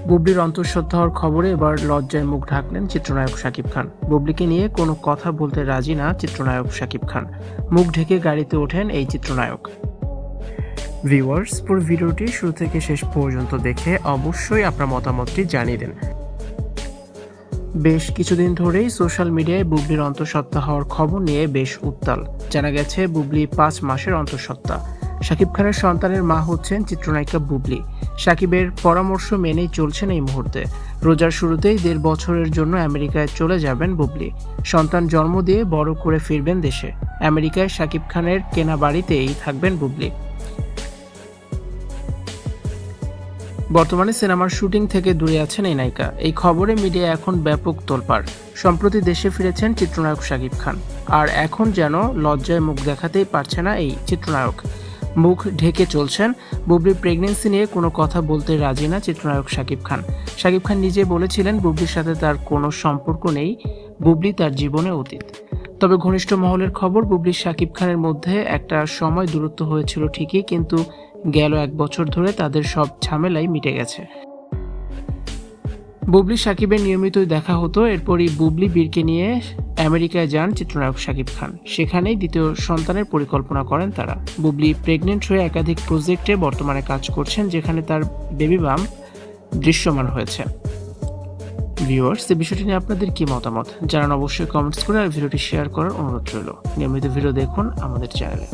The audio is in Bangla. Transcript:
বুবলির অন্তঃসত্ত্বা হওয়ার খবরে এবার লজ্জায় মুখ ঢাকলেন চিত্রনায়ক শাকিব খান। বুবলিকে নিয়ে কোনো কথা বলতে রাজি না চিত্রনায়ক শাকিব খান। মুখ ঢেকে গাড়িতে ওঠেন এই চিত্রনায়ক। ভিউয়ার্স, পুরো ভিডিওটি শুরু থেকে শেষ পর্যন্ত দেখে অবশ্যই আপনার মতামতটি জানিয়ে দেন। বেশ কিছুদিন ধরেই সোশ্যাল মিডিয়ায় বুবলির অন্তঃসত্ত্বা হওয়ার খবর নিয়ে বেশ উত্তাল। জানা গেছে বুবলি 5 মাসের অন্তঃসত্ত্বা। শাকিব খানের সন্তানের মা হচ্ছেন চিত্রনায়িকা বুবলি। শাকিবের পরামর্শ মেনেই চলছেন এই মুহূর্তে। রোজার শুরুতেই 1.5 বছরের জন্য আমেরিকায় চলে যাবেন বুবলি। সন্তান জন্ম দিয়ে বড় করে ফিরবেন দেশে। আমেরিকায় শাকিব খানের কেনা বাড়িতেই থাকবেন বুবলি। বর্তমানে সিনেমার শুটিং থেকে দূরে আছেন এই নায়িকা। এই খবরে মিডিয়া এখন ব্যাপক তোলপাড়। সম্প্রতি দেশে ফিরেছেন চিত্রনায়ক শাকিব খান। আর এখন যেন লজ্জায় মুখ দেখাতেই পারছে না এই চিত্রনায়ক। মুখ ঢেকে চলছেন। বুবলির প্রেগনেন্সি নিয়ে কোনো কথা বলতে রাজি না চিত্রনায়ক শাকিব খান। শাকিব খান নিজে বলেছিলেন বুবলির সাথে তার কোনো সম্পর্ক নেই, বুবলি তার জীবনে অতীত। তবে ঘনিষ্ঠ মহলের খবর, বুবলির শাকিব খানের মধ্যে একটা সময় দূরত্ব হয়েছিল ঠিকই, কিন্তু গেল 1 বছর ধরে তাদের সব ঝামেলাই মিটে গেছে। বুবলি শাকিবের নিয়মিতই দেখা হতো। এরপরই বুবলি বীরকে নিয়ে আমেরিকায় যান চিত্রনায়ক শাকিব খান। সেখানেই দ্বিতীয় সন্তানের পরিকল্পনা করেন তারা। বুবলি প্রেগনেন্ট হয়ে একাধিক প্রজেক্টে বর্তমানে কাজ করছেন, যেখানে তার বেবি বাম্প দৃশ্যমান হয়েছে। ভিউয়ার্স, এই বিষয়টি নিয়ে আপনাদের কি মতামত জানান অবশ্যই কমেন্টস করে, আর ভিডিওটি শেয়ার করার অনুরোধ রইল। নিয়মিত ভিডিও দেখুন আমাদের চ্যানেলে।